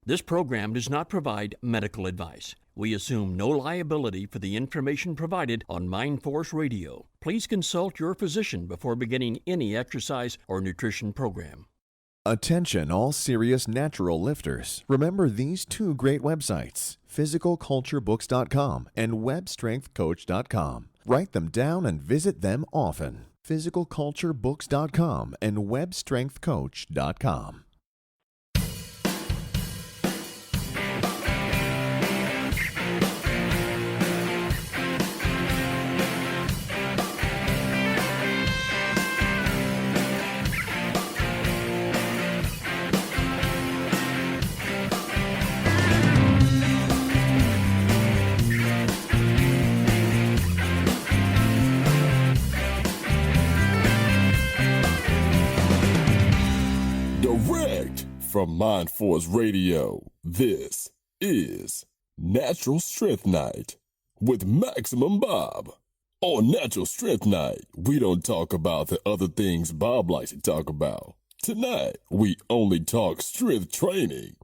This program does not provide medical advice. We assume no liability for the information provided on MindForce Radio. Please consult your physician before beginning any exercise or nutrition program. Attention all serious natural lifters. Remember these two great websites, physicalculturebooks.com and webstrengthcoach.com. Write them down and visit them often. physicalculturebooks.com and webstrengthcoach.com. From MindForce Radio, this is Natural Strength Night with Maximum Bob. On Natural Strength Night, we don't talk about the other things Bob likes to talk about. Tonight, we only talk strength training.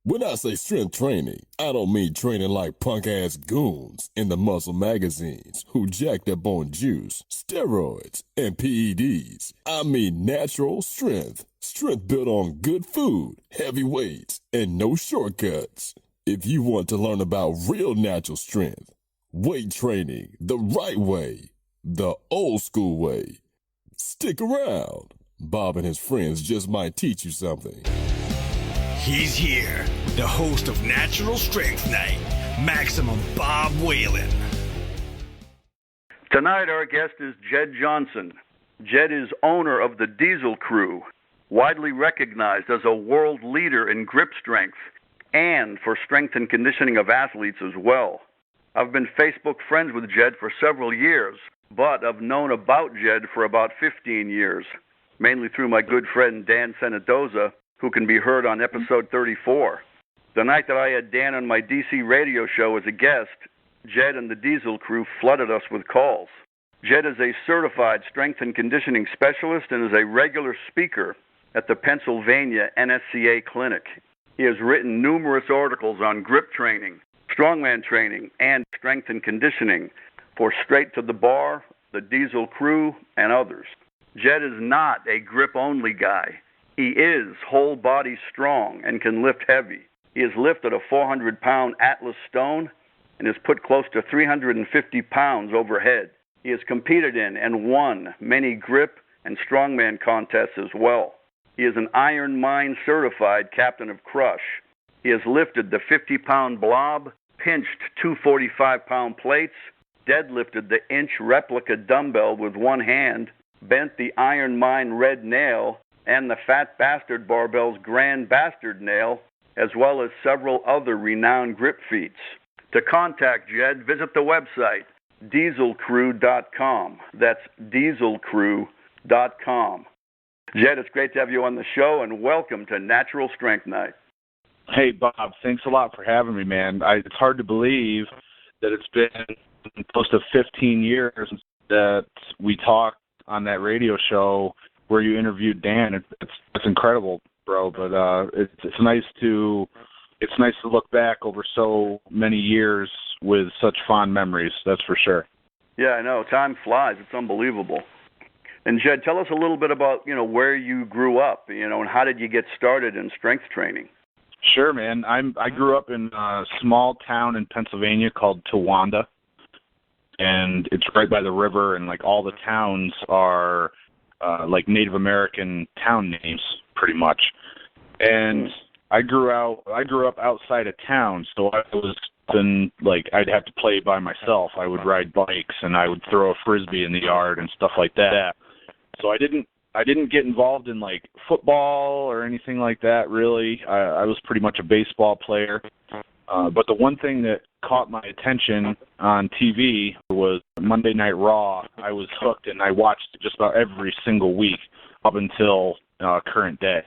When I say strength training, I don't mean training like punk-ass goons in the muscle magazines who jacked up on juice, steroids, and PEDs. I mean natural strength. Strength built on good food, heavy weights, and no shortcuts. If you want to learn about real natural strength, weight training the right way, the old school way, stick around. Bob and his friends just might teach you something. He's here, the host of Natural Strength Night, Maximum Bob Whelan. Tonight our guest is Jedd Johnson. Jedd is owner of the Diesel Crew, widely recognized as a world leader in grip strength and for strength and conditioning of athletes as well. I've been Facebook friends with Jedd for several years, but I've known about Jedd for about 15 years, mainly through my good friend Dan Senadoza, who can be heard on episode 34. The night that I had Dan on my DC radio show as a guest, Jedd and the Diesel Crew flooded us with calls. Jedd is a certified strength and conditioning specialist and is a regular speaker at the Pennsylvania NSCA Clinic. He has written numerous articles on grip training, strongman training, and strength and conditioning for Straight to the Bar, the Diesel Crew, and others. Jedd is not a grip-only guy. He is whole body strong and can lift heavy. He has lifted a 400-pound Atlas stone and has put close to 350 pounds overhead. He has competed in and won many grip and strongman contests as well. He is an IronMind certified captain of Crush. He has lifted the 50-pound Blob, pinched 245-pound plates, deadlifted the Inch Replica dumbbell with one hand, bent the IronMind Red Nail, and the Fat Bastard Barbell's Grand Bastard Nail, as well as several other renowned grip feats. To contact Jedd, visit the website, dieselcrew.com. That's dieselcrew.com. Jedd, it's great to have you on the show, and welcome to Natural Strength Night. Hey, Bob, thanks a lot for having me, man. It's hard to believe that it's been close to 15 years that we talked on that radio show where you interviewed Dan. It's incredible, bro. But it's nice to look back over so many years with such fond memories. That's for sure. Yeah, I know. Time flies. It's unbelievable. And Jedd, tell us a little bit about where you grew up, and how did you get started in strength training? Sure, man. I grew up in a small town in Pennsylvania called Towanda, and it's right by the river, and all the towns are like Native American town names, pretty much. And I grew up outside of town, so I was I'd have to play by myself. I would ride bikes and I would throw a frisbee in the yard and stuff like that. So I didn't get involved in football or anything like that, really. I was pretty much a baseball player. But the one thing that caught my attention on TV was Monday Night Raw. I was hooked, and I watched it just about every single week up until current day.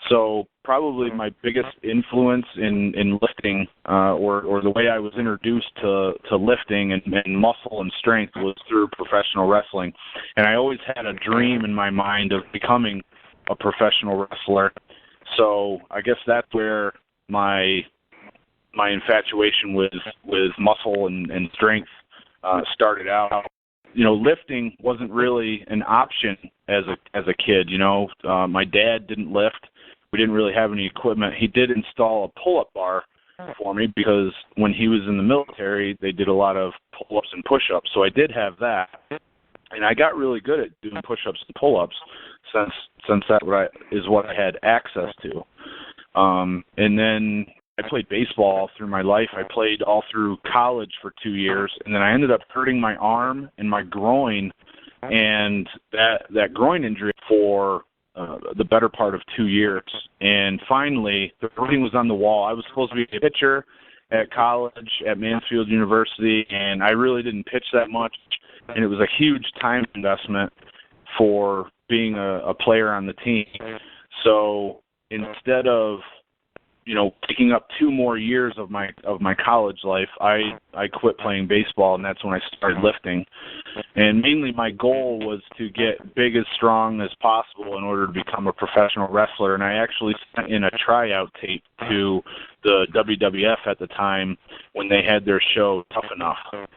So probably my biggest influence in lifting or the way I was introduced to lifting and muscle and strength was through professional wrestling. And I always had a dream in my mind of becoming a professional wrestler. So I guess that's where my infatuation with muscle and strength started out. Lifting wasn't really an option as a kid. My dad didn't lift. We didn't really have any equipment. He did install a pull-up bar for me because when he was in the military, they did a lot of pull-ups and push-ups. So I did have that, and I got really good at doing push-ups and pull-ups since that is what I had access to. And then I played baseball all through my life. I played all through college for 2 years, and then I ended up hurting my arm and my groin, and that groin injury for the better part of 2 years. And finally, the writing was on the wall. I was supposed to be a pitcher at college at Mansfield University, and I really didn't pitch that much, and it was a huge time investment for being a player on the team. So instead of picking up 2 more years of my college life, I quit playing baseball, and that's when I started lifting. And mainly my goal was to get big as strong as possible in order to become a professional wrestler. And I actually sent in a tryout tape to the WWF at the time when they had their show Tough Enough.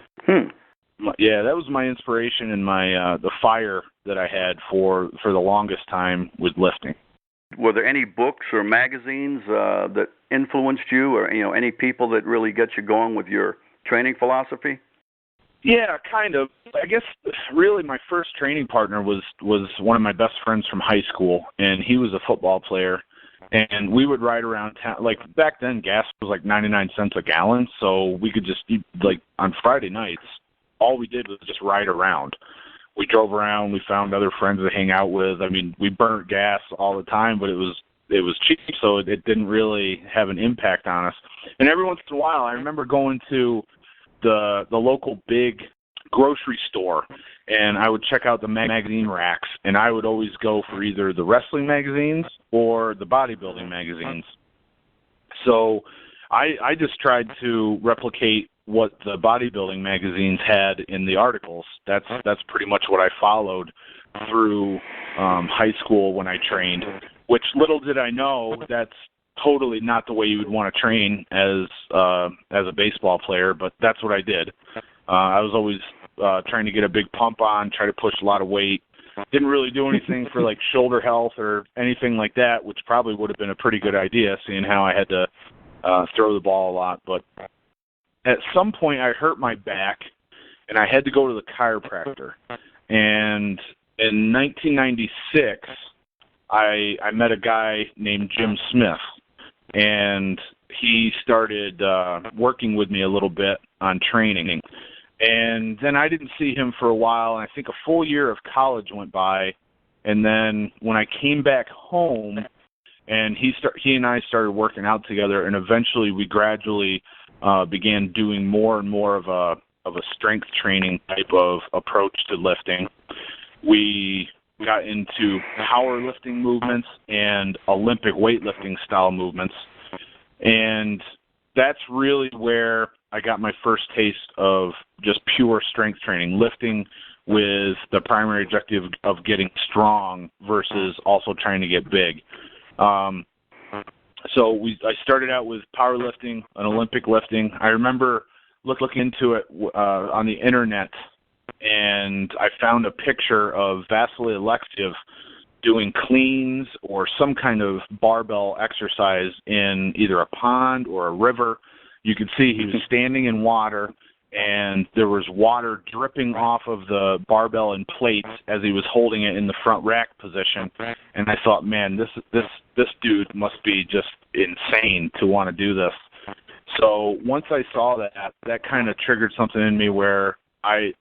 Yeah, that was my inspiration and my the fire that I had for the longest time with lifting. Were there any books or magazines that influenced you, or any people that really get you going with your training philosophy? Yeah, kind of. I guess really my first training partner was one of my best friends from high school, and he was a football player. And we would ride around town. Like back then, gas was like 99 cents a gallon, so we could just like on Friday nights, all we did was just ride around. We drove around. We found other friends to hang out with. I mean, we burnt gas all the time, but it was cheap, so it didn't really have an impact on us. And every once in a while, I remember going to the local big grocery store, and I would check out the magazine racks, and I would always go for either the wrestling magazines or the bodybuilding magazines. So I just tried to replicate what the bodybuilding magazines had in the articles. That's pretty much what I followed through high school when I trained, which little did I know that's totally not the way you would want to train as a baseball player, but that's what I did. I was always trying to get a big pump on, try to push a lot of weight. Didn't really do anything for like shoulder health or anything like that, which probably would have been a pretty good idea, seeing how I had to throw the ball a lot. But at some point I hurt my back, and I had to go to the chiropractor. And in 1996, I met a guy named Jim Smith, and he started working with me a little bit on training. And then I didn't see him for a while, and I think a full year of college went by. And then when I came back home, and he and I started working out together, and eventually we gradually began doing more and more of a strength training type of approach to lifting. We got into powerlifting movements and Olympic weightlifting style movements, and that's really where I got my first taste of just pure strength training, lifting with the primary objective of getting strong versus also trying to get big. So I started out with powerlifting and Olympic lifting. I remember looking into it on the internet, and I found a picture of Vasily Alexiev doing cleans or some kind of barbell exercise in either a pond or a river. You could see he was standing in water, and there was water dripping off of the barbell and plates as he was holding it in the front rack position. And I thought, man, this dude must be just insane to want to do this. So once I saw that kind of triggered something in me where I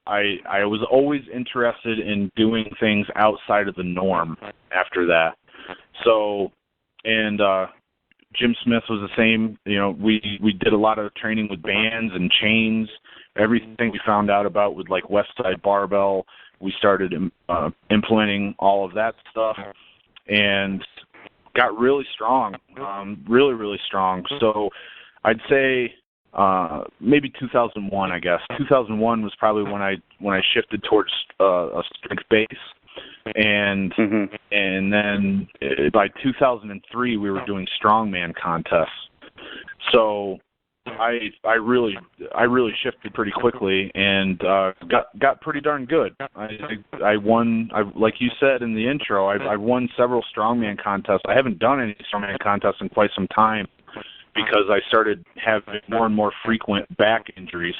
was always interested in doing things outside of the norm after that. So, and Jim Smith was the same. We did a lot of training with bands and chains. Everything we found out about with like Westside Barbell, we started implementing all of that stuff and got really strong, really, really strong. So I'd say maybe 2001, I guess. 2001 was probably when I shifted towards a strength base. And and then by 2003 we were doing strongman contests. I really shifted pretty quickly and got pretty darn good. I won, like you said in the intro, I won several strongman contests. I haven't done any strongman contests in quite some time because I started having more and more frequent back injuries.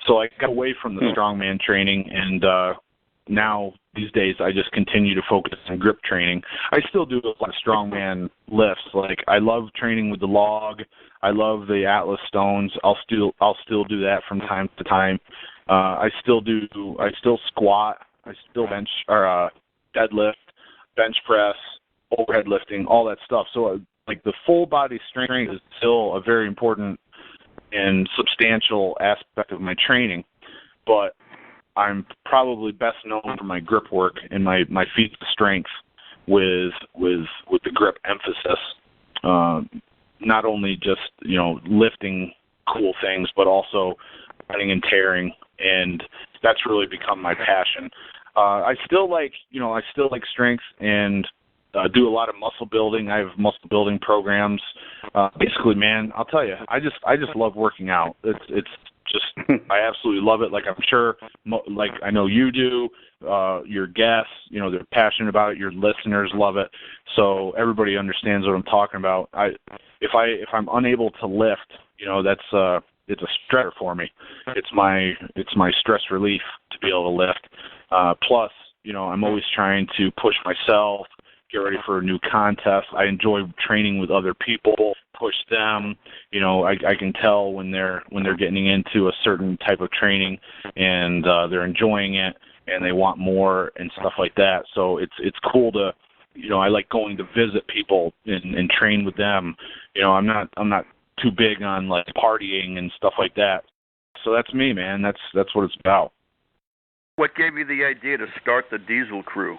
So I got away from the strongman training, and now these days I just continue to focus on grip training. I still do a lot of strongman lifts. Like, I love training with the log. I love the Atlas stones. I'll still do that from time to time. I still squat. I still bench or deadlift, bench press, overhead lifting, all that stuff. So like the full body strength is still a very important and substantial aspect of my training, but I'm probably best known for my grip work and my feats of strength with the grip emphasis. Not only just, lifting cool things, but also running and tearing, and that's really become my passion. I still like strength and do a lot of muscle building. I have muscle building programs. Basically, man, I'll tell you, I just love working out. It's just, I absolutely love it. Like, I'm sure, like I know you do, your guests, they're passionate about it. Your listeners love it. So everybody understands what I'm talking about. If I'm unable to lift, that's it's a stressor for me. It's my stress relief to be able to lift. Plus, I'm always trying to push myself, get ready for a new contest. I enjoy training with other people, push them. I can tell when they're getting into a certain type of training and they're enjoying it and they want more and stuff like that. So it's cool to, I like going to visit people and train with them. I'm not too big on like partying and stuff like that. So that's me, man. That's what it's about. What gave you the idea to start the Diesel Crew?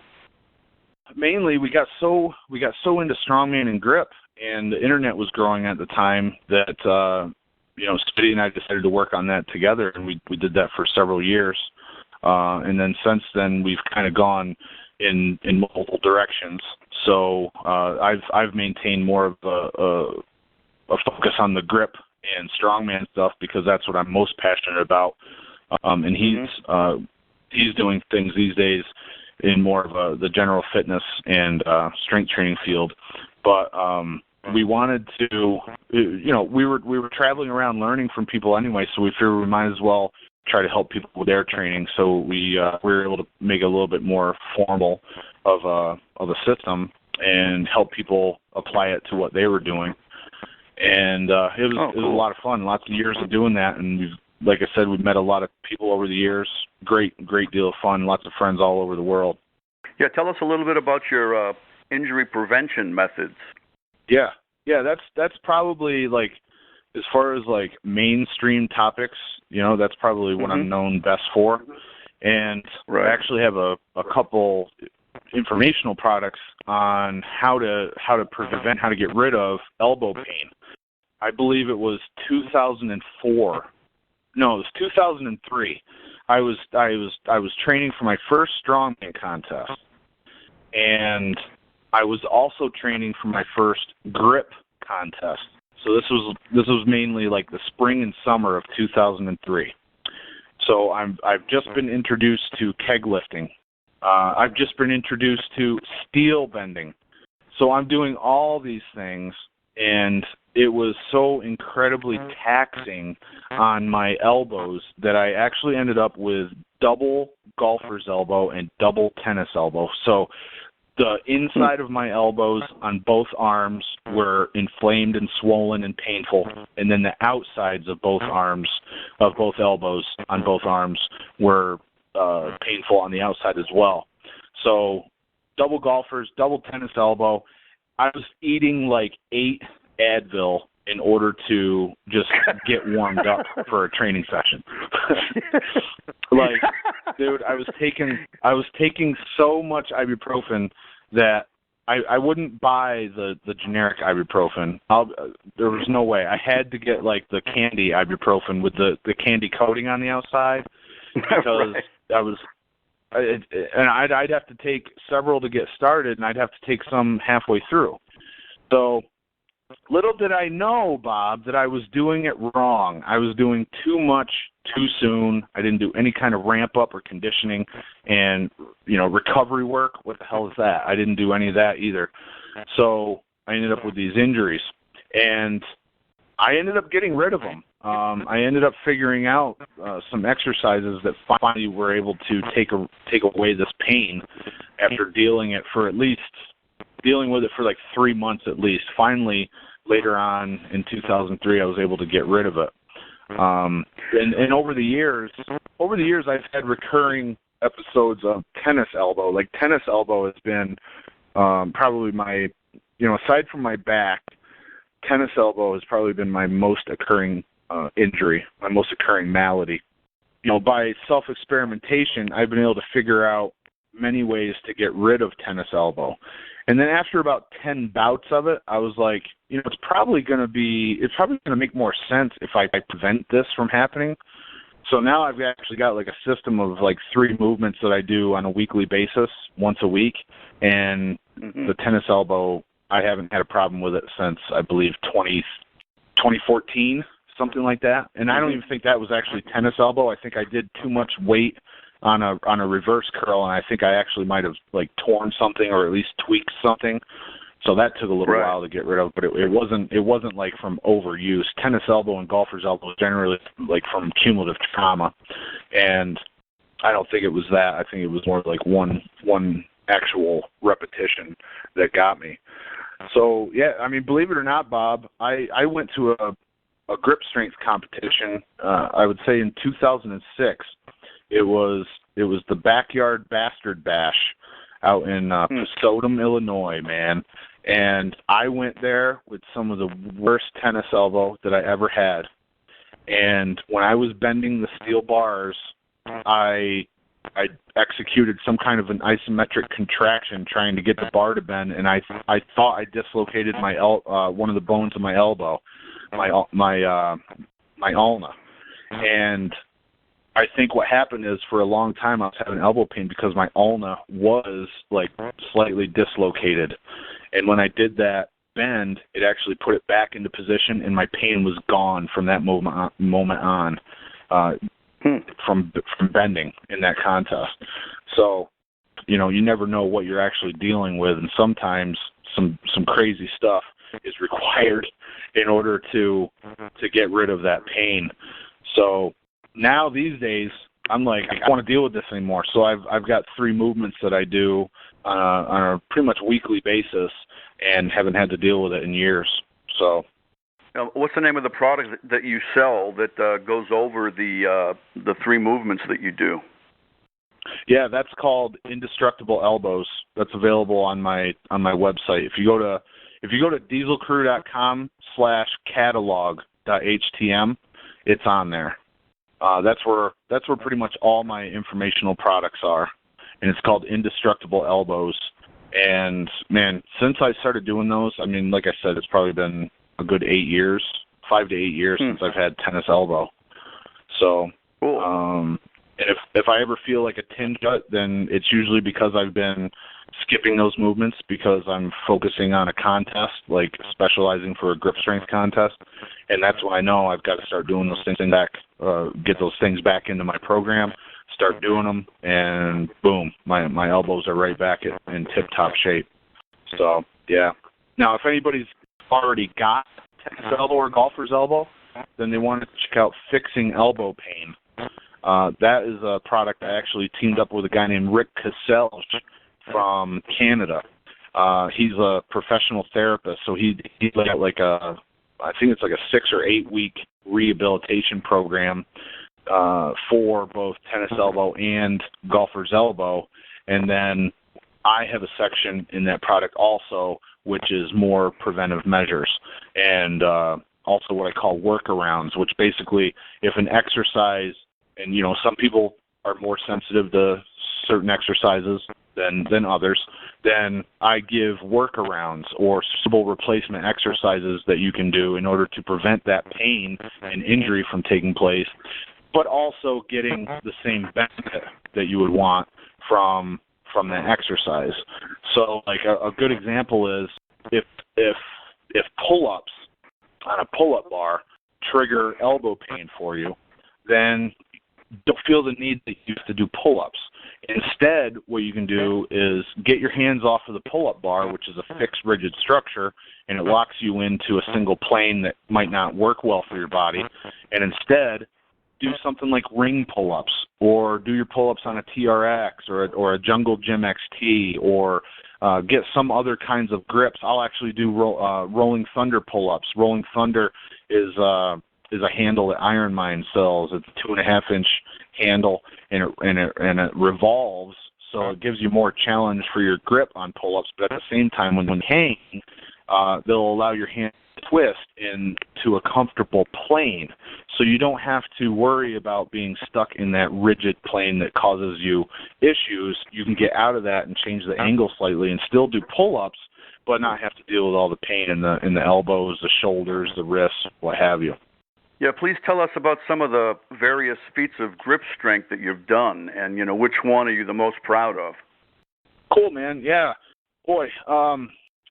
Mainly, we got so into strongman and grip, and the internet was growing at the time that Spitty and I decided to work on that together, and we did that for several years. And then since then, we've kind of gone in multiple directions. So I've maintained more of a focus on the grip and strongman stuff because that's what I'm most passionate about. And he's doing things these days in more of the general fitness and strength training field. But we wanted to, we were traveling around learning from people anyway, so we figured we might as well try to help people with their training. So we were able to make it a little bit more formal of a system and help people apply it to what they were doing. And it was a lot of fun, lots of years of doing that, and like I said, we've met a lot of people over the years. Great deal of fun. Lots of friends all over the world. Yeah, tell us a little bit about your injury prevention methods. Yeah, that's probably like, as far as like mainstream topics, that's probably what I'm known best for. And I actually have a couple informational products on how to prevent, how to get rid of elbow pain. I believe it was 2004. No, it was 2003. I was training for my first strongman contest, and I was also training for my first grip contest. So this was mainly like the spring and summer of 2003. So I've just been introduced to keg lifting. I've just been introduced to steel bending. So I'm doing all these things, and it was so incredibly taxing on my elbows that I actually ended up with double golfer's elbow and double tennis elbow. So the inside of my elbows on both arms were inflamed and swollen and painful, and then the outsides of both arms, of both elbows on both arms, were painful on the outside as well. So double golfer's, double tennis elbow. I was eating like 8 Advil in order to just get warmed up for a training session. Like, dude, I was taking so much ibuprofen that I wouldn't buy the generic ibuprofen. There was no way. I had to get like the candy ibuprofen with the candy coating on the outside, because I'd have to take several to get started, and I'd have to take some halfway through. So little did I know, Bob, that I was doing it wrong. I was doing too much too soon. I didn't do any kind of ramp up or conditioning and, recovery work. What the hell is that? I didn't do any of that either. So I ended up with these injuries, and I ended up getting rid of them. I ended up figuring out some exercises that finally were able to take away this pain after dealing with it for like 3 months at least. Finally, later on in 2003, I was able to get rid of it. And over the years, I've had recurring episodes of tennis elbow. Like tennis elbow has been probably my, aside from my back, tennis elbow has probably been my most occurring injury, my most occurring malady. By self-experimentation, I've been able to figure out many ways to get rid of tennis elbow. And then after about 10 bouts of it, I was like, it's probably going to make more sense if I prevent this from happening. So now I've actually got like a system of like 3 movements that I do on a weekly basis, once a week. And the tennis elbow, I haven't had a problem with it since, I believe, 2014, something like that. And I don't even think that was actually tennis elbow. I think I did too much weight on a reverse curl, and I think I actually might have like torn something or at least tweaked something. So that took a little while to get rid of, but it wasn't like from overuse. Tennis elbow and golfer's elbow is generally like from cumulative trauma, and I don't think it was that. I think it was more like one actual repetition that got me. So yeah, I mean, believe it or not, Bob, I went to a grip strength competition. I would say in 2006. It was the Backyard Bastard Bash out in Posodum, Illinois, man. And I went there with some of the worst tennis elbow that I ever had. And when I was bending the steel bars, I executed some kind of an isometric contraction trying to get the bar to bend, and I thought I dislocated my one of the bones of my elbow, my ulna. And I think what happened is for a long time I was having elbow pain because my ulna was like slightly dislocated. And when I did that bend, it actually put it back into position, and my pain was gone from that moment on from bending in that contest. So, you never know what you're actually dealing with, and sometimes some crazy stuff is required in order to get rid of that pain. So now these days, I'm like, I don't want to deal with this anymore. So I've got 3 movements that I do on a pretty much weekly basis, and haven't had to deal with it in years. So, what's the name of the product that you sell that goes over the 3 movements that you do? Yeah, that's called Indestructible Elbows. That's available on my website. If you go to dieselcrew.com/catalog.htm, it's on there. That's where pretty much all my informational products are, and it's called Indestructible Elbows. And man, since I started doing those, I mean, like I said, it's probably been a good 8 years, 5 to 8 years since I've had tennis elbow. So, cool. And if I ever feel like a tinge gut, then it's usually because I've been skipping those movements because I'm focusing on a contest, like specializing for a grip strength contest, and that's when I know I've got to start doing those things back, get those things back into my program, start doing them, and boom, my elbows are right back in tip-top shape. So, yeah. Now, if anybody's already got tennis elbow or golfer's elbow, then they want to check out Fixing Elbow Pain. That is a product I actually teamed up with a guy named Rick Cassell from Canada. He's a professional therapist, so he's got like I think it's like a 6 or 8 week rehabilitation program for both tennis elbow and golfer's elbow. And then I have a section in that product also, which is more preventive measures, and also what I call workarounds, which basically if an exercise, and some people are more sensitive to certain exercises than others, then I give workarounds or suitable replacement exercises that you can do in order to prevent that pain and injury from taking place, but also getting the same benefit that you would want from that exercise. So like a good example is if if pull-ups on a pull-up bar trigger elbow pain for you, then don't feel the need that you have to do pull-ups. Instead, what you can do is get your hands off of the pull-up bar, which is a fixed, rigid structure, and it locks you into a single plane that might not work well for your body, and instead do something like ring pull-ups, or do your pull-ups on a TRX or a Jungle Gym XT, or get some other kinds of grips. I'll actually do Rolling Thunder pull-ups. Rolling Thunder is a handle that IronMind sells. It's a 2.5-inch handle, and it revolves, so it gives you more challenge for your grip on pull-ups. But at the same time, when you hang, they'll allow your hand to twist into a comfortable plane, so you don't have to worry about being stuck in that rigid plane that causes you issues. You can get out of that and change the angle slightly and still do pull-ups, but not have to deal with all the pain in the elbows, the shoulders, the wrists, what have you. Yeah, please tell us about some of the various feats of grip strength that you've done, and, which one are you the most proud of? Cool, man. Yeah. Boy,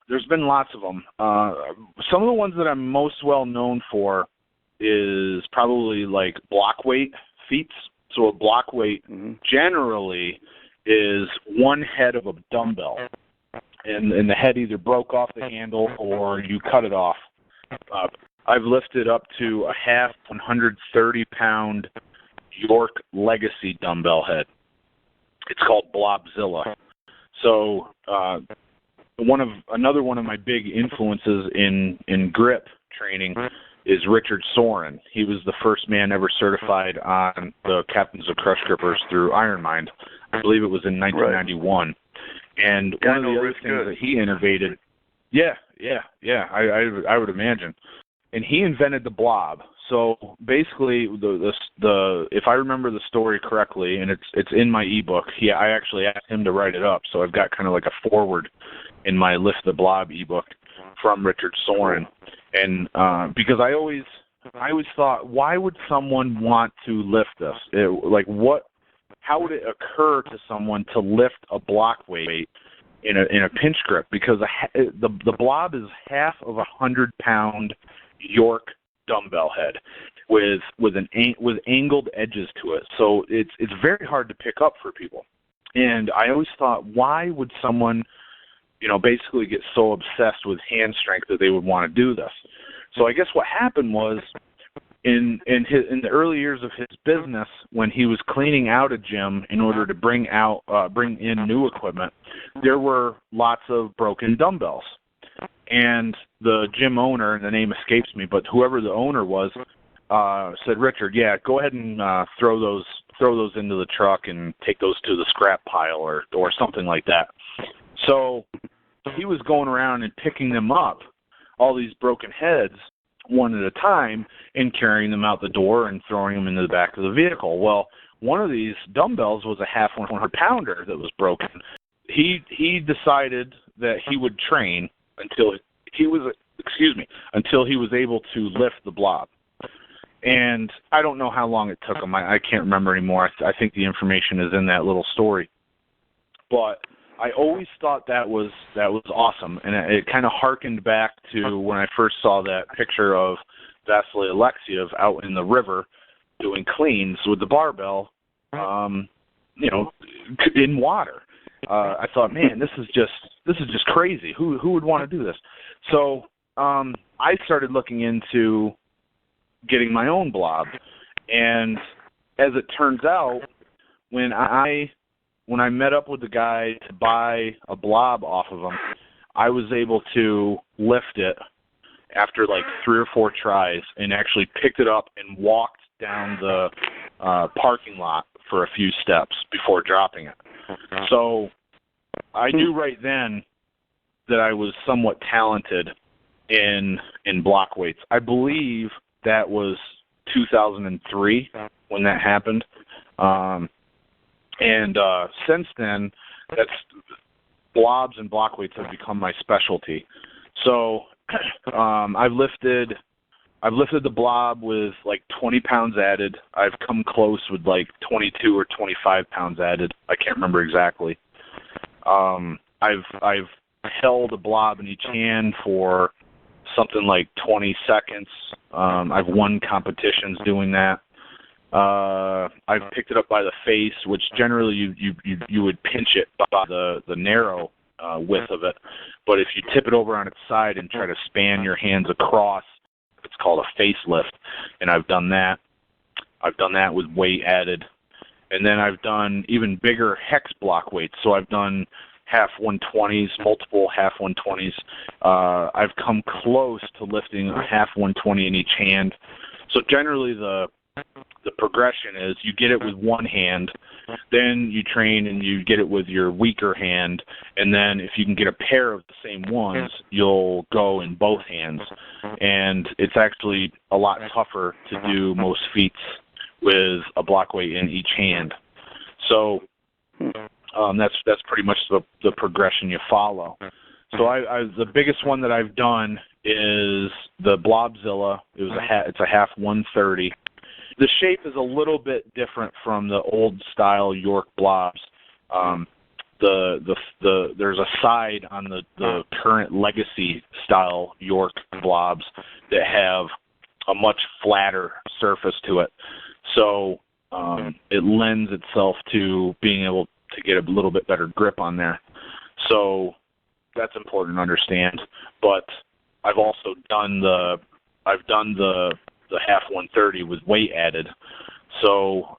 there's been lots of them. Some of the ones that I'm most well known for is probably like block weight feats. So a block weight generally is one head of a dumbbell, and the head either broke off the handle or you cut it off. I've lifted up to a half 130-pound York Legacy dumbbell head. It's called Blobzilla. So another one of my big influences in grip training is Richard Sorin. He was the first man ever certified on the Captains of Crush Grippers through IronMind. I believe it was in 1991. Right. And one of the other things that he innovated, I would imagine. And he invented the Blob. So basically, the if I remember the story correctly, and it's in my ebook. I actually asked him to write it up, so I've got kind of like a forward in my Lift the Blob ebook from Richard Sorin. And because I always thought, why would someone want to lift this? How would it occur to someone to lift a block weight in a pinch grip? Because the Blob is half of 100-pound York dumbbell head with angled edges to it, so it's very hard to pick up for people. And I always thought, why would someone basically get so obsessed with hand strength that they would want to do this? So I guess what happened was in the early years of his business, when he was cleaning out a gym in order to bring in new equipment, there were lots of broken dumbbells. And the gym owner, and the name escapes me, but whoever the owner was, said, Richard, go ahead and throw those into the truck and take those to the scrap pile or something like that. So he was going around and picking them up, all these broken heads, one at a time, and carrying them out the door and throwing them into the back of the vehicle. Well, one of these dumbbells was a half 100-pounder that was broken. He decided that he would train until he was able to lift the Blob. And I don't know how long it took him. I can't remember anymore. I think the information is in that little story. But I always thought that was awesome, and it kind of harkened back to when I first saw that picture of Vasily Alexiev out in the river doing cleans with the barbell, in water. I thought, man, this is just crazy. Who would want to do this? So I started looking into getting my own Blob, and as it turns out, when I met up with the guy to buy a Blob off of him, I was able to lift it after like 3 or 4 tries, and actually picked it up and walked down the parking lot for a few steps before dropping it. So I knew right then that I was somewhat talented in block weights. I believe that was 2003 when that happened. And since then, Blobs and block weights have become my specialty. So I've lifted the Blob with like 20 pounds added. I've come close with like 22 or 25 pounds added. I can't remember exactly. I've held a Blob in each hand for something like 20 seconds. I've won competitions doing that. I've picked it up by the face, which generally you would pinch it by the narrow width of it. But if you tip it over on its side and try to span your hands across, it's called a facelift, and I've done that. I've done that with weight added. And then I've done even bigger hex block weights. So I've done half 120s, multiple half 120s. I've come close to lifting a half 120 in each hand. So generally the progression is you get it with one hand, then you train and you get it with your weaker hand, and then if you can get a pair of the same ones, you'll go in both hands. And it's actually a lot tougher to do most feats with a block weight in each hand. So that's pretty much the progression you follow. So the biggest one that I've done is the Blobzilla. It's a half 130. The shape is a little bit different from the old style York blobs. There's a side on the current legacy style York blobs that have a much flatter surface to it. So it lends itself to being able to get a little bit better grip on there. So that's important to understand. But I've also done the half 130 with weight added. So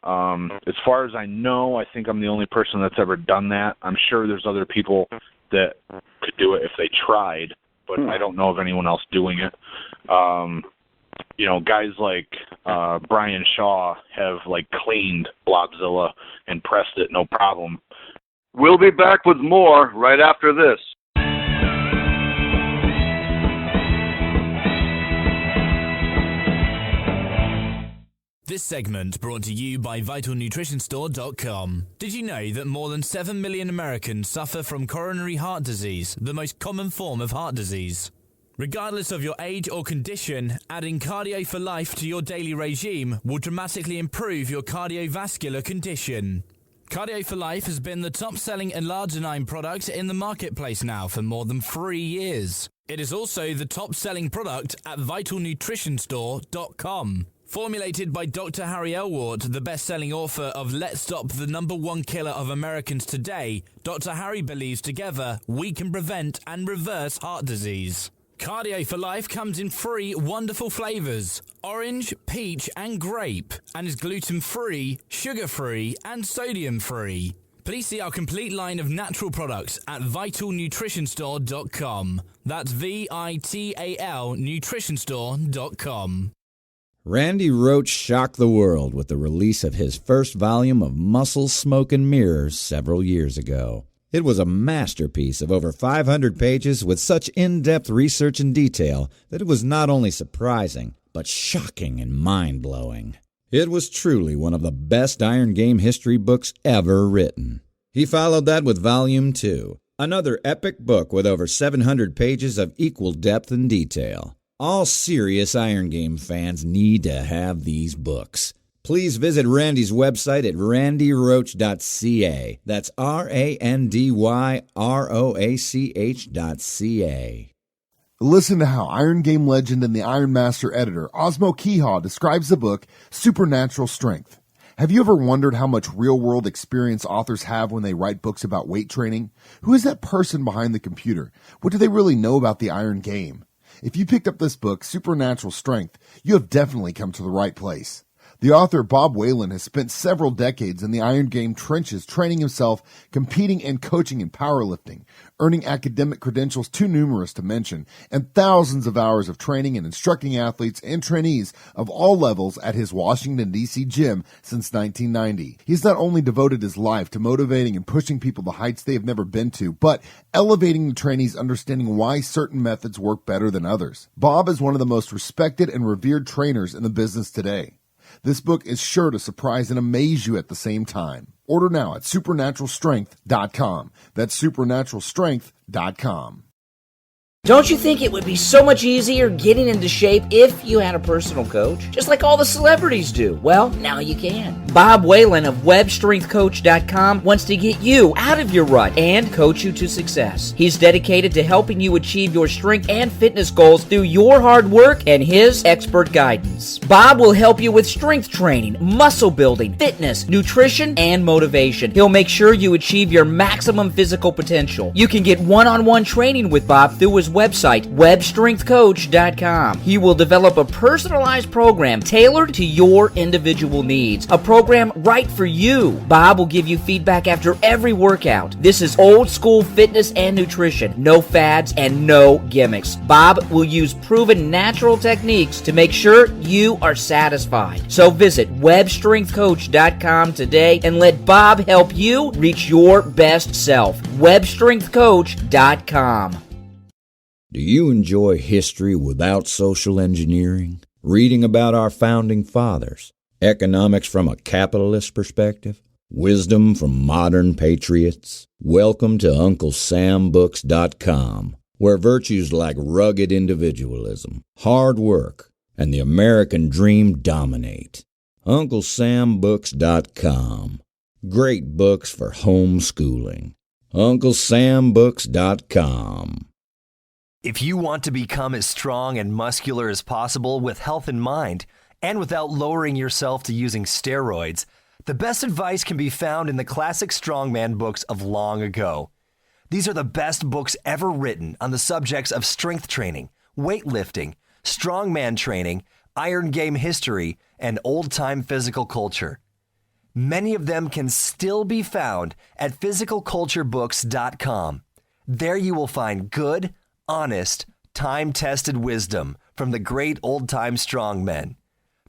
as far as I know, I think I'm the only person that's ever done that. I'm sure there's other people that could do it if they tried, but I don't know of anyone else doing it. Guys like Brian Shaw have cleaned Blobzilla and pressed it no problem. We'll be back with more right after this. This segment brought to you by VitalNutritionStore.com. Did you know that more than 7 million Americans suffer from coronary heart disease, the most common form of heart disease? Regardless of your age or condition, adding Cardio for Life to your daily regime will dramatically improve your cardiovascular condition. Cardio for Life has been the top-selling L-arginine product in the marketplace now for more than 3 years. It is also the top-selling product at VitalNutritionStore.com. Formulated by Dr. Harry Elwart, the best-selling author of Let's Stop the Number One Killer of Americans Today, Dr. Harry believes together we can prevent and reverse heart disease. Cardio for Life comes in 3 wonderful flavors: orange, peach, and grape, and is gluten-free, sugar-free, and sodium-free. Please see our complete line of natural products at VitalNutritionStore.com. That's VITAL Nutritionstore.com. Randy Roach shocked the world with the release of his first volume of Muscle, Smoke, and Mirrors several years ago. It was a masterpiece of over 500 pages with such in-depth research and detail that it was not only surprising, but shocking and mind-blowing. It was truly one of the best Iron Game history books ever written. He followed that with Volume 2, another epic book with over 700 pages of equal depth and detail. All serious Iron Game fans need to have these books. Please visit Randy's website at randyroach.ca. That's RANDYROACH.ca. Listen to how Iron Game legend and the Iron Master editor Osmo Kehaw describes the book Supernatural Strength. Have you ever wondered how much real-world experience authors have when they write books about weight training? Who is that person behind the computer? What do they really know about the Iron Game? If you picked up this book, Supernatural Strength, you have definitely come to the right place. The author, Bob Whelan, has spent several decades in the Iron Game trenches training himself, competing and coaching in powerlifting, earning academic credentials too numerous to mention, and thousands of hours of training and instructing athletes and trainees of all levels at his Washington, D.C. gym since 1990. He's not only devoted his life to motivating and pushing people to heights they have never been to, but elevating the trainees' understanding why certain methods work better than others. Bob is one of the most respected and revered trainers in the business today. This book is sure to surprise and amaze you at the same time. Order now at supernaturalstrength.com. That's supernaturalstrength.com. Don't you think it would be so much easier getting into shape if you had a personal coach? Just like all the celebrities do. Well, now you can. Bob Whelan of webstrengthcoach.com wants to get you out of your rut and coach you to success. He's dedicated to helping you achieve your strength and fitness goals through your hard work and his expert guidance. Bob will help you with strength training, muscle building, fitness, nutrition, and motivation. He'll make sure you achieve your maximum physical potential. You can get one-on-one training with Bob through his website, webstrengthcoach.com. He will develop a personalized program tailored to your individual needs, a program right for you. Bob will give you feedback after every workout. This is old school fitness and nutrition, no fads and no gimmicks. Bob will use proven natural techniques to make sure you are satisfied. So visit webstrengthcoach.com today and let Bob help you reach your best self. webstrengthcoach.com. Do you enjoy history without social engineering? Reading about our founding fathers? Economics from a capitalist perspective? Wisdom from modern patriots? Welcome to UncleSamBooks.com, where virtues like rugged individualism, hard work, and the American dream dominate. UncleSamBooks.com. Great books for homeschooling. UncleSamBooks.com. If you want to become as strong and muscular as possible with health in mind, and without lowering yourself to using steroids, the best advice can be found in the classic strongman books of long ago. These are the best books ever written on the subjects of strength training, weightlifting, strongman training, iron game history, and old-time physical culture. Many of them can still be found at physicalculturebooks.com. There you will find good, honest, time-tested wisdom from the great old-time strongmen.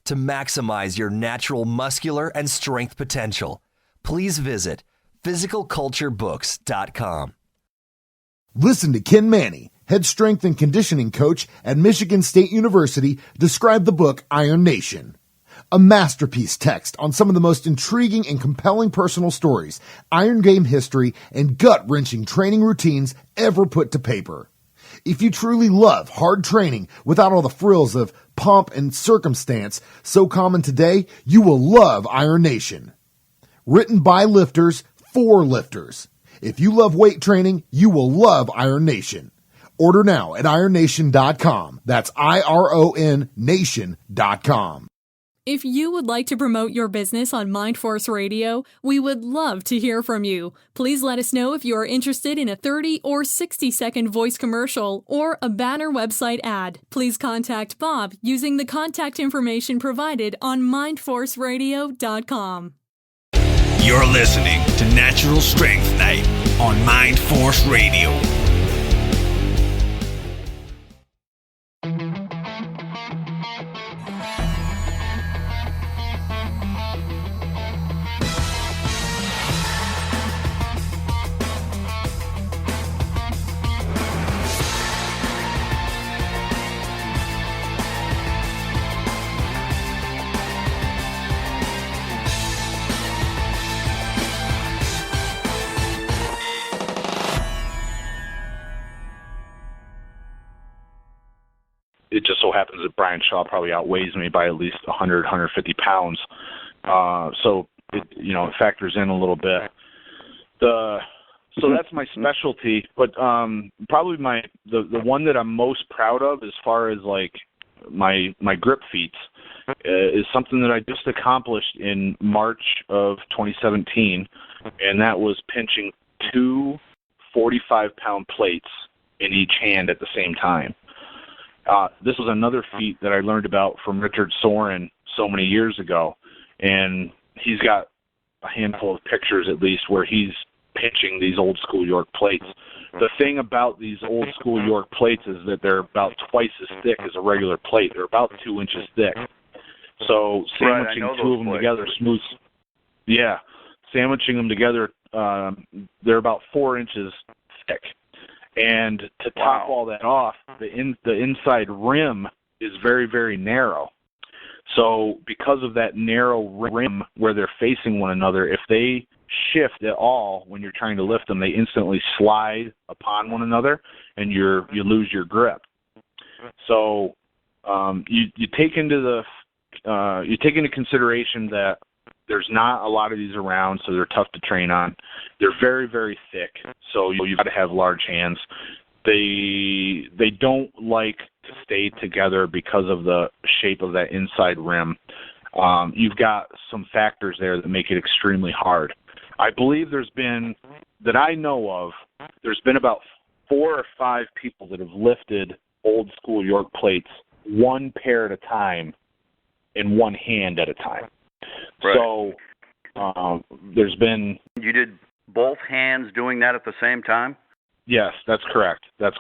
To maximize your natural muscular and strength potential, please visit physicalculturebooks.com. Listen to Ken Manny, head strength and conditioning coach at Michigan State University, describe the book Iron Nation. A masterpiece text on some of the most intriguing and compelling personal stories, iron game history, and gut-wrenching training routines ever put to paper. If you truly love hard training without all the frills of pomp and circumstance so common today, you will love Iron Nation. Written by lifters for lifters. If you love weight training, you will love Iron Nation. Order now at ironnation.com. That's IRON Nation.com. If you would like to promote your business on Mindforce Radio, we would love to hear from you. Please let us know if you are interested in a 30 or 60-second voice commercial or a banner website ad. Please contact Bob using the contact information provided on mindforceradio.com. You're listening to Natural Strength Night on Mindforce Radio. It just so happens that Brian Shaw probably outweighs me by at least 100, 150 pounds. So it factors in a little bit. So that's my specialty, but probably the one that I'm most proud of as far as like my grip feats is something that I just accomplished in March of 2017, and that was pinching two 45-pound plates in each hand at the same time. This was another feat that I learned about from Richard Sorin so many years ago, and he's got a handful of pictures at least where he's pinching these old school York plates. The thing about these old school York plates is that they're about twice as thick as a regular plate. They're about 2 inches thick. So sandwiching two of them together smooths. Yeah, sandwiching them together, they're about 4 inches thick. And to top all that off, the inside rim is very, very narrow. So because of that narrow rim where they're facing one another, if they shift at all when you're trying to lift them, they instantly slide upon one another, and you lose your grip. So you take into consideration that there's not a lot of these around, so they're tough to train on. They're very, very thick, so you've got to have large hands. They don't like to stay together because of the shape of that inside rim. You've got some factors there that make it extremely hard. I believe there's been about 4 or 5 people that have lifted old school York plates one pair at a time in one hand at a time. Right. So there's been... You did both hands doing that at the same time? Yes, that's correct. That's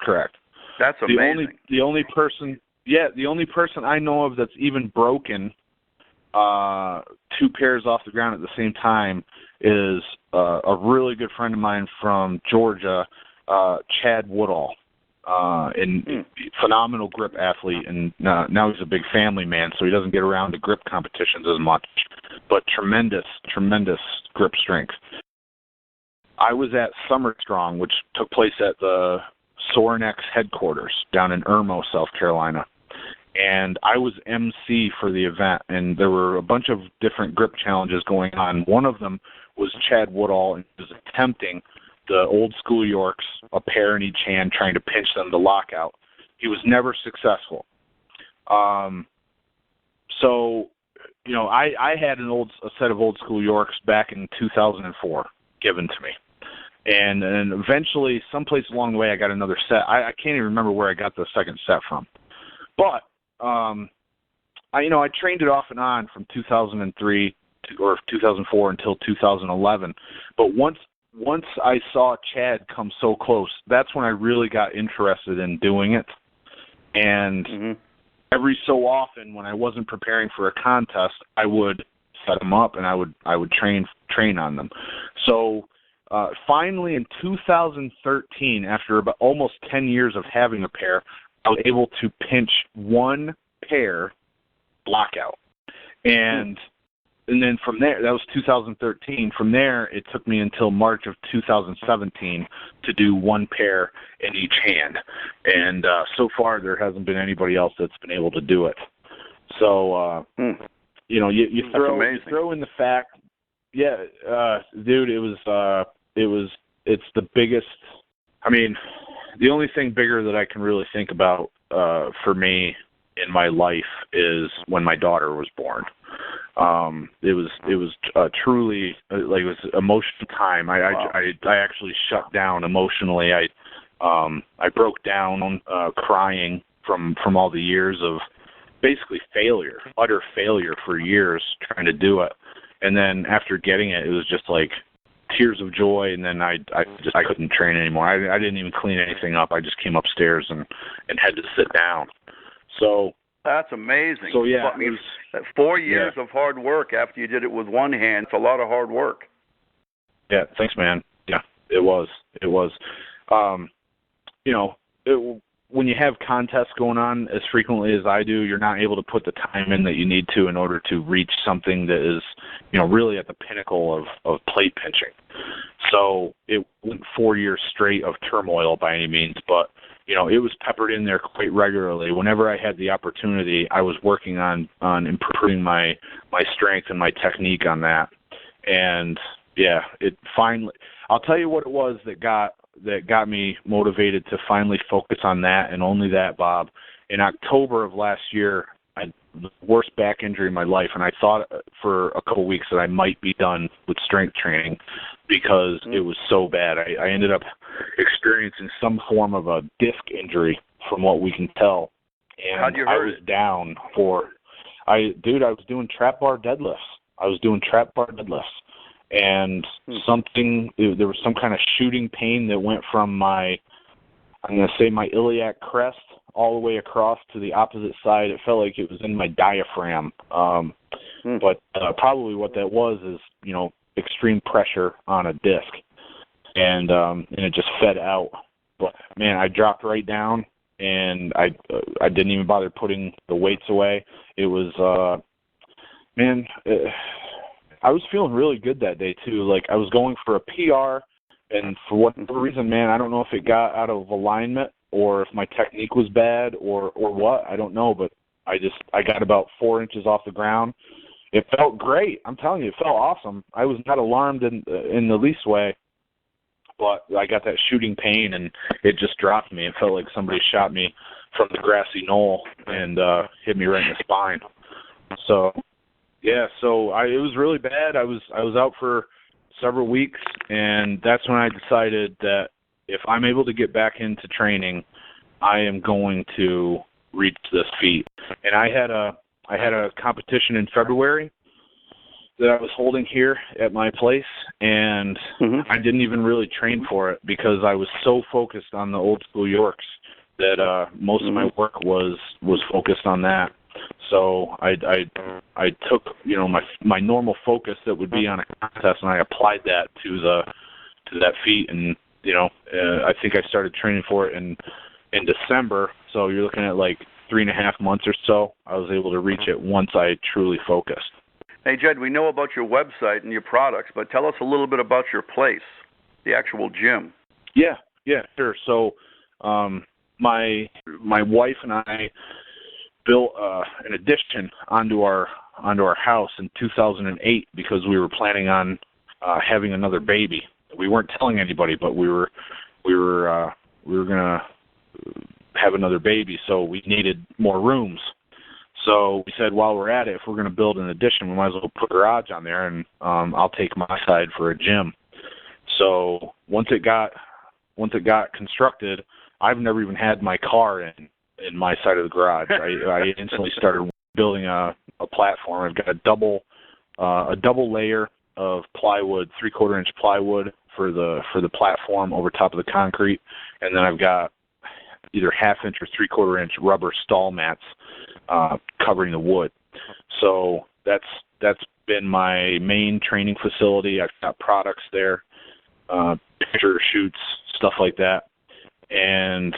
amazing. The only person I know of that's even broken 2 pairs off the ground at the same time is a really good friend of mine from Georgia, Chad Woodall. Phenomenal grip athlete, and now he's a big family man, so he doesn't get around to grip competitions as much, but tremendous grip strength. I was at Summer Strong, which took place at the Sorin X headquarters down in Irmo, South Carolina, and I was MC for the event, and there were a bunch of different grip challenges going on. One of them was Chad Woodall, and he was attempting the old school Yorks, a pair in each hand, trying to pinch them to lockout. He was never successful. So, I had a set of old school Yorks back in 2004 given to me. And eventually, someplace along the way, I got another set. I can't even remember where I got the second set from. But, I trained it off and on from 2003 or 2004 until 2011. But once I saw Chad come so close, that's when I really got interested in doing it. And every so often, when I wasn't preparing for a contest, I would set them up and I would train on them. So finally, in 2013, after about almost 10 years of having a pair, I was able to pinch one pair blockout. And then from there, that was 2013. From there, it took me until March of 2017 to do one pair in each hand. And so far, there hasn't been anybody else that's been able to do it. So, you throw in the fact, dude, it's the biggest. I mean, the only thing bigger that I can really think about for me in my life is when my daughter was born. It was truly it was emotional time. I actually shut down emotionally. I broke down crying from all the years of basically utter failure for years trying to do it. And then after getting it, it was just like tears of joy. And then I couldn't train anymore. I didn't even clean anything up. I just came upstairs and had to sit down. So that's amazing. So yeah, I mean, 4 years of hard work after you did it with one hand. It's a lot of hard work. Yeah, thanks, man. Yeah, it was. When you have contests going on as frequently as I do, you're not able to put the time in that you need to in order to reach something that is, really at the pinnacle of plate pinching. So it wasn't 4 years straight of turmoil by any means, but it was peppered in there quite regularly. Whenever I had the opportunity, I was working on improving my strength and my technique on that. And yeah, it finally, I'll tell you what it was that got me motivated to finally focus on that and only that, Bob. In October of last year, I had the worst back injury in my life, and I thought for a couple of weeks that I might be done with strength training because it was so bad. I ended up experiencing some form of a disc injury from what we can tell. And how'd you hurt? I was down I was doing trap bar deadlifts. And there was some kind of shooting pain that went from my iliac crest all the way across to the opposite side. It felt like it was in my diaphragm. But probably what that was is, extreme pressure on a disc. And it just fed out. But man, I dropped right down and I didn't even bother putting the weights away. It was Man, I was feeling really good that day too. Like I was going for a PR, and for whatever reason, man, I don't know if it got out of alignment or if my technique was bad or what. I don't know, but I got about 4 inches off the ground. It felt great. I'm telling you, it felt awesome. I was not alarmed in the least way, but I got that shooting pain, and it just dropped me. It felt like somebody shot me from the grassy knoll and hit me right in the spine. So, yeah, it was really bad. I was out for several weeks, and that's when I decided that if I'm able to get back into training, I am going to reach this feat. And I had a competition in February that I was holding here at my place, and I didn't even really train for it because I was so focused on the old school Yorks that most of my work was focused on that. So I took my normal focus that would be on a contest, and I applied that to that feat, and I think I started training for it in December. So you're looking at like 3.5 months or so. I was able to reach it once I truly focused. Hey, Jedd, we know about your website and your products, but tell us a little bit about your place, the actual gym. Yeah, sure. So my wife and I built an addition onto our house in 2008 because we were planning on having another baby. We weren't telling anybody, but we were gonna have another baby, so we needed more rooms. So we said, while we're at it, if we're going to build an addition, we might as well put a garage on there, and I'll take my side for a gym. So once it got constructed, I've never even had my car in my side of the garage. I instantly started building a platform. I've got a double layer of plywood, 3/4 inch plywood for the platform over top of the concrete, and then I've got either 1/2 inch or 3/4 inch rubber stall mats covering the wood. So that's been my main training facility. I've got products there, picture shoots, stuff like that. And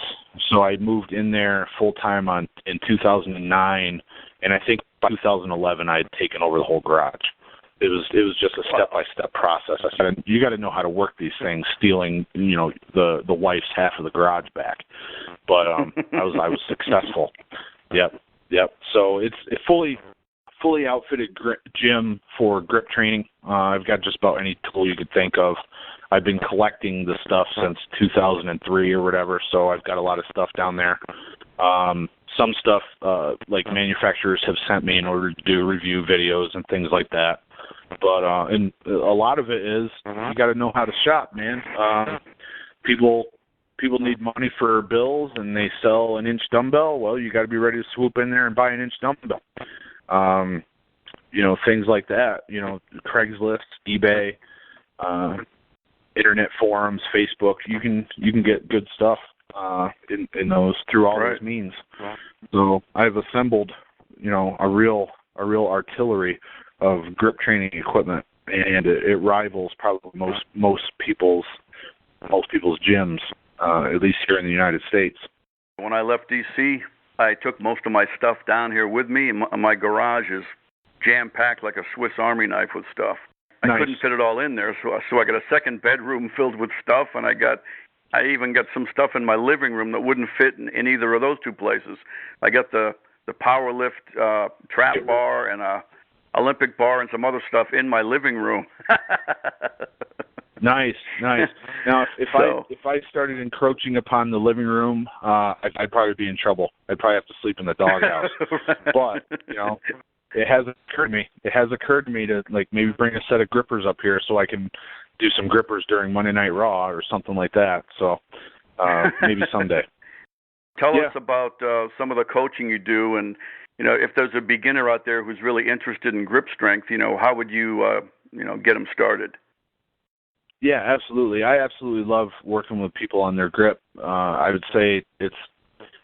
so I moved in there full time in 2009, and I think by 2011 I had taken over the whole garage. It was just a step-by-step process. I said, you got to know how to work these things, stealing the wife's half of the garage back. But I was successful. Yep. So it's a fully outfitted gym for grip training. I've got just about any tool you could think of. I've been collecting the stuff since 2003 or whatever, so I've got a lot of stuff down there. Some stuff like manufacturers have sent me in order to do review videos and things like that. But and a lot of it is you got to know how to shop, man. People need money for bills, and they sell an inch dumbbell. Well, you got to be ready to swoop in there and buy an inch dumbbell. Things like that. Craigslist, eBay, internet forums, Facebook. You can get good stuff in those through all those means. So I've assembled, a real artillery of grip training equipment, and it rivals probably most people's gyms, at least here in the United States. When I left D.C., I took most of my stuff down here with me, and my garage is jam-packed like a Swiss Army knife with stuff. I couldn't fit it all in there, so I got a second bedroom filled with stuff, and I even got some stuff in my living room that wouldn't fit in either of those two places. I got the power lift trap bar and a Olympic bar and some other stuff in my living room. Nice. Now, if I started encroaching upon the living room, I'd probably be in trouble. I'd probably have to sleep in the doghouse. But it has occurred to me to maybe bring a set of grippers up here so I can do some grippers during Monday Night Raw or something like that. So maybe someday. Tell us about some of the coaching you do, and if there's a beginner out there who's really interested in grip strength, how would you get them started? Yeah, absolutely. I absolutely love working with people on their grip. I would say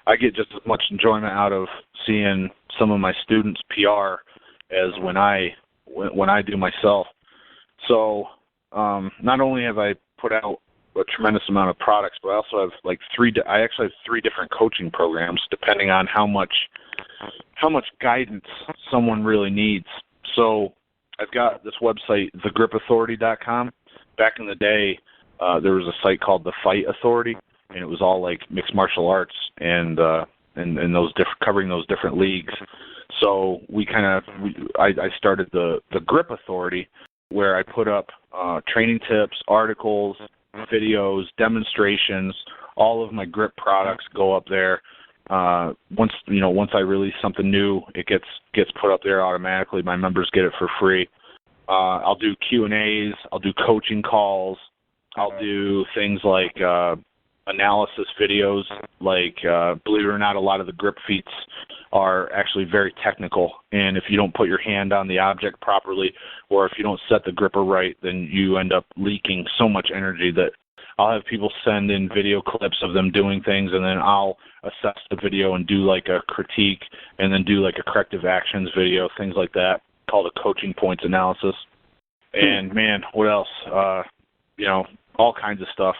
I get just as much enjoyment out of seeing some of my students PR as when I do myself. So not only have I put out a tremendous amount of products, but I also have I actually have 3 different coaching programs depending on how much guidance someone really needs. So I've got this website, thegripauthority.com. Back in the day, there was a site called the Fight Authority, and it was all like mixed martial arts and those covering those different leagues. So I started the Grip Authority, where I put up training tips, articles, videos, demonstrations. All of my grip products go up there. Once I release something new, it gets put up there automatically. My members get it for free. I'll do Q&As. I'll do coaching calls. I'll do things like analysis videos. Like, believe it or not, a lot of the grip feats are actually very technical. And if you don't put your hand on the object properly, or if you don't set the gripper right, then you end up leaking so much energy that I'll have people send in video clips of them doing things, and then I'll assess the video and do like a critique, and then do like a corrective actions video, things like that, called a coaching points analysis. And man, what else? All kinds of stuff.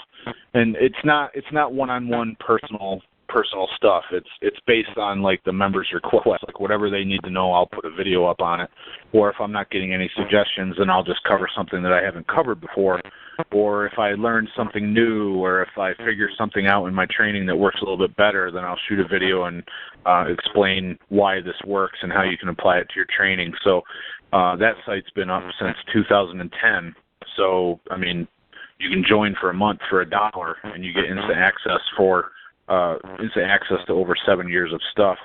And it's not one-on-one personal stuff. It's based on like the members' request. Like whatever they need to know, I'll put a video up on it. Or if I'm not getting any suggestions, then I'll just cover something that I haven't covered before. Or if I learn something new, or if I figure something out in my training that works a little bit better, then I'll shoot a video and explain why this works and how you can apply it to your training. So that site's been up since 2010. So, I mean, you can join for a month for $1, and you get instant access to over 7 years of stuff.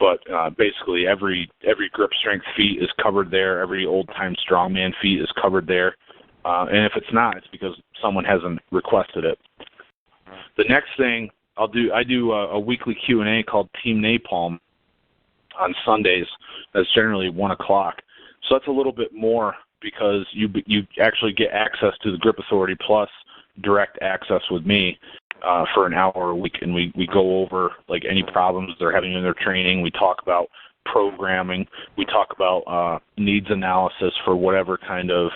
But basically, every grip strength feat is covered there. Every old-time strongman feat is covered there. And if it's not, it's because someone hasn't requested it. The next thing I do a weekly Q&A called Team Napalm on Sundays. That's generally 1 o'clock. So that's a little bit more, because you actually get access to the Grip Authority plus direct access with me for an hour a week, and we go over like any problems they're having in their training. We talk about programming. We talk about needs analysis for whatever kind of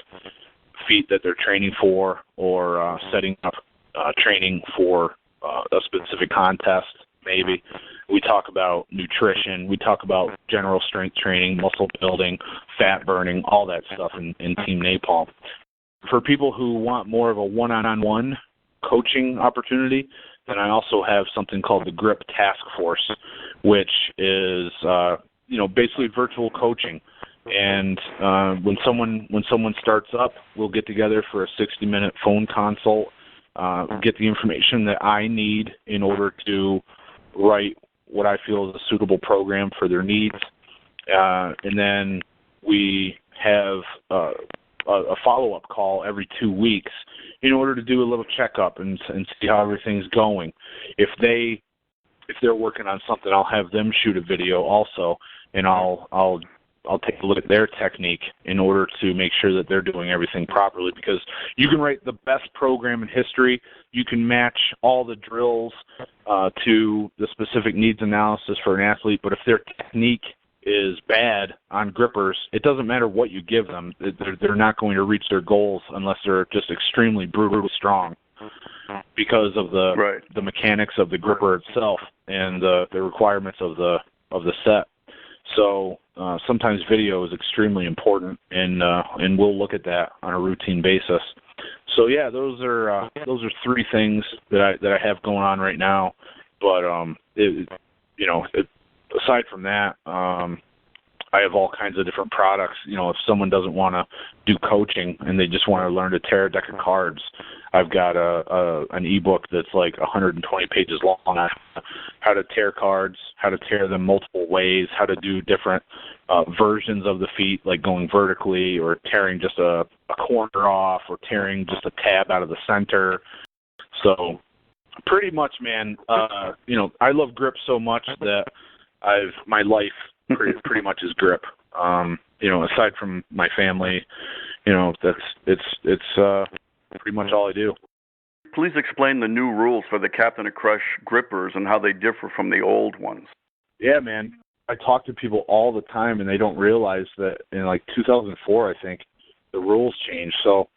feat that they're training for, or setting up training for a specific contest, maybe. We talk about nutrition. We talk about general strength training, muscle building, fat burning, all that stuff in Team Napalm. For people who want more of a one-on-one coaching opportunity, then I also have something called the Grip Task Force, which is basically virtual coaching. And when someone starts up, we'll get together for a 60-minute phone consult, get the information that I need in order to write what I feel is a suitable program for their needs. And then we have a follow-up call every 2 weeks in order to do a little checkup and see how everything's going. If they're working on something, I'll have them shoot a video also, and I'll take a look at their technique in order to make sure that they're doing everything properly, because you can write the best program in history. You can match all the drills to the specific needs analysis for an athlete, but if their technique is bad on grippers, it doesn't matter what you give them. They're not going to reach their goals unless they're just extremely brutally strong, because of the mechanics of the gripper itself and the requirements of the set. So sometimes video is extremely important, and we'll look at that on a routine basis. So yeah, those are 3 things that I have going on right now. But aside from that, I have all kinds of different products. If someone doesn't want to do coaching and they just want to learn to tear a deck of cards, I've got an ebook that's like 120 pages long on how to tear cards, how to tear them multiple ways, how to do different versions of the feet, like going vertically or tearing just a corner off or tearing just a tab out of the center. So pretty much, man, I love grip so much that my life pretty much is grip. Aside from my family, it's pretty much all I do. Please explain the new rules for the Captain of Crush grippers and how they differ from the old ones. Yeah, man. I talk to people all the time, and they don't realize that in like 2004, I think, the rules changed. So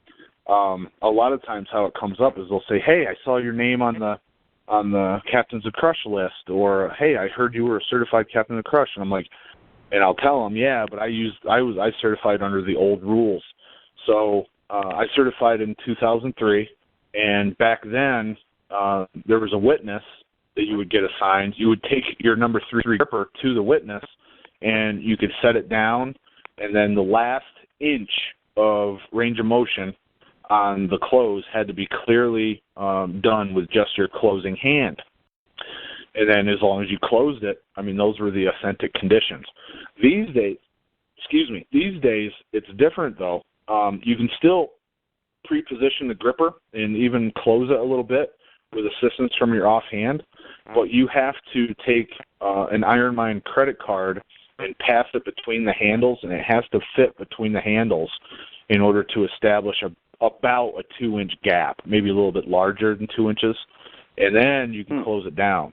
a lot of times how it comes up is they'll say, hey, I saw your name on the Captains of Crush list, or hey, I heard you were a certified Captain of Crush. And I'm like, And I'll tell them, yeah, but I certified under the old rules. So I certified in 2003, and back then there was a witness that you would get assigned. You would take your number 3 gripper to the witness, and you could set it down, and then the last inch of range of motion on the close had to be clearly done with just your closing hand. And then as long as you closed it, I mean, those were the authentic conditions. These days, it's different, though. You can still pre-position the gripper and even close it a little bit with assistance from your offhand, but you have to take an IronMind credit card and pass it between the handles, and it has to fit between the handles in order to establish about a 2-inch gap, maybe a little bit larger than 2 inches, and then you can close it down.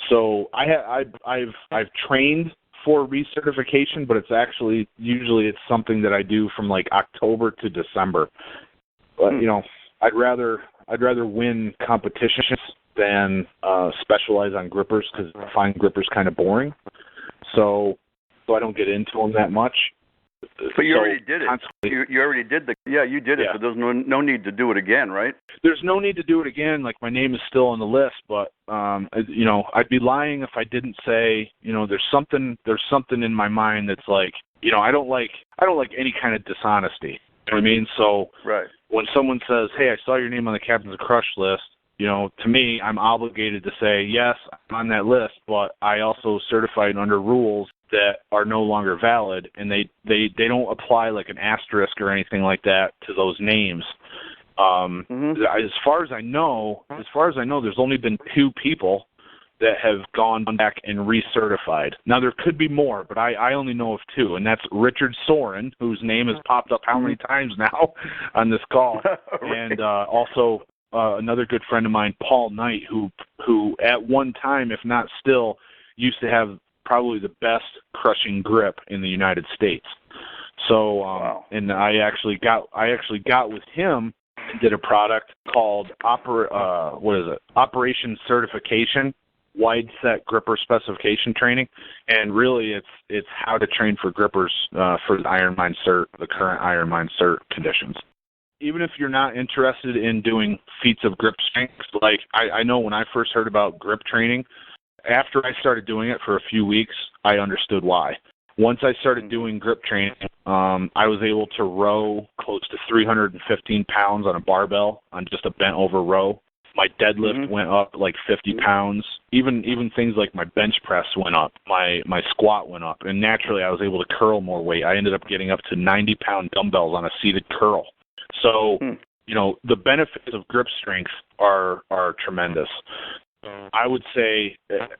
So I've trained for recertification, but it's actually usually it's something that I do from like October to December. But you know, I'd rather win competitions than specialize on grippers, because I find grippers kind of boring. So I don't get into them that much. But you already did it. You already did you did it, but there's no need to do it again, right? There's no need to do it again. Like, my name is still on the list, but you know, I'd be lying if I didn't say, you know, there's something in my mind that's like, you know, I don't like any kind of dishonesty. You know what I mean? So when someone says, "Hey, I saw your name on the Captains of Crush list," you know, to me, I'm obligated to say, yes, I'm on that list, but I also certified under rules that are no longer valid, and they don't apply like an asterisk or anything like that to those names. As far as I know, there's only been 2 people that have gone back and recertified. Now, there could be more, but I only know of 2, and that's Richard Sorin, whose name has popped up how many times now on this call, and also another good friend of mine, Paul Knight, who at one time, if not still, used to have probably the best crushing grip in the United States. So, and I actually got with him and did a product called Operation Certification, Wide Set Gripper Specification Training, and really it's how to train for grippers for the IronMind Cert, the current IronMind Cert conditions. Even if you're not interested in doing feats of grip strength, like I know when I first heard about grip training, after I started doing it for a few weeks, I understood why. Once I started doing grip training, I was able to row close to 315 pounds on a barbell on just a bent over row. My deadlift went up like 50 pounds. Even things like my bench press went up. My squat went up. And naturally, I was able to curl more weight. I ended up getting up to 90-pound dumbbells on a seated curl. So, you know, the benefits of grip strength are tremendous. I would say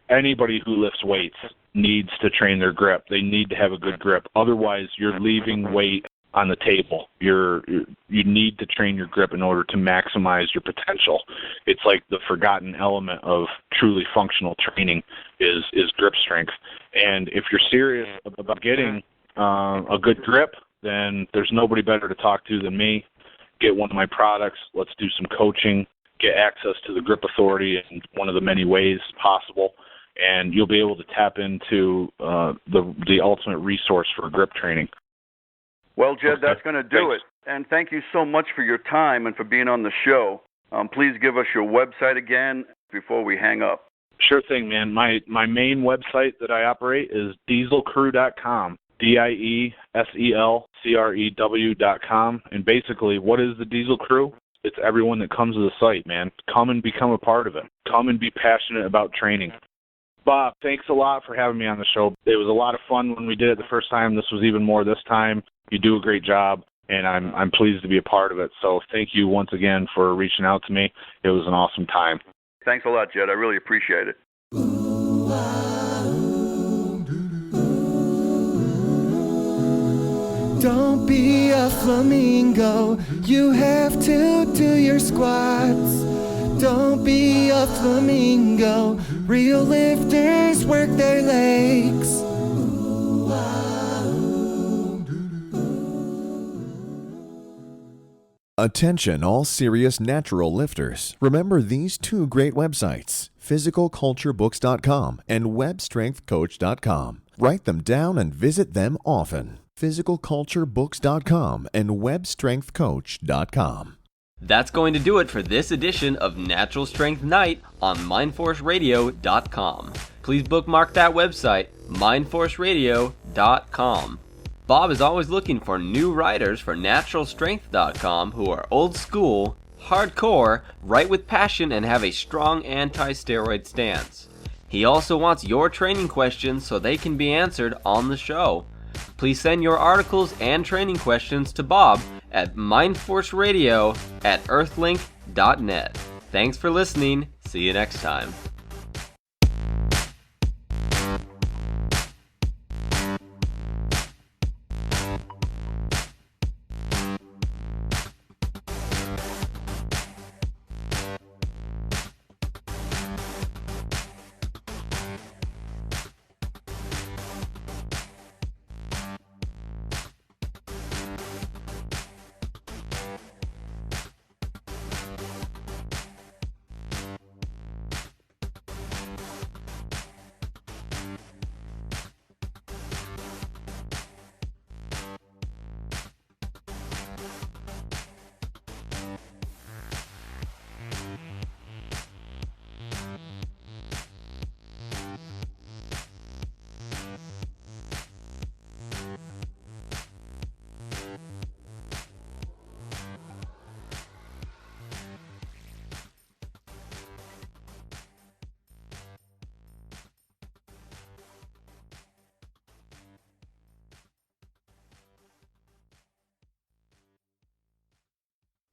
anybody who lifts weights needs to train their grip. They need to have a good grip. Otherwise, you're leaving weight on the table. You need to train your grip in order to maximize your potential. It's like the forgotten element of truly functional training is grip strength. And if you're serious about getting a good grip, then there's nobody better to talk to than me. Get one of my products. Let's do some coaching. Get access to the Grip Authority in one of the many ways possible, and you'll be able to tap into the ultimate resource for grip training. Well, Jedd, that's going to do it. And thank you so much for your time and for being on the show. Please give us your website again before we hang up. Sure thing, man. My main website that I operate is dieselcrew.com. DIESELCREW.com. And basically, what is the Diesel Crew? It's everyone that comes to the site, man. Come and become a part of it. Come and be passionate about training. Bob, thanks a lot for having me on the show. It was a lot of fun when we did it the first time. This was even more this time. You do a great job, and I'm pleased to be a part of it. So thank you once again for reaching out to me. It was an awesome time. Thanks a lot, Jedd. I really appreciate it. Don't be a flamingo, you have to do your squats. Don't be a flamingo, real lifters work their legs. Attention all serious natural lifters. Remember these 2 great websites, physicalculturebooks.com and webstrengthcoach.com. Write them down and visit them often. physicalculturebooks.com and webstrengthcoach.com. That's going to do it for this edition of Natural Strength Night on mindforceradio.com. Please bookmark that website, mindforceradio.com. Bob is always looking for new writers for naturalstrength.com who are old school, hardcore, write with passion, and have a strong anti-steroid stance. He also wants your training questions so they can be answered on the show. Please send your articles and training questions to Bob at mindforceradio@earthlink.net. Thanks for listening. See you next time.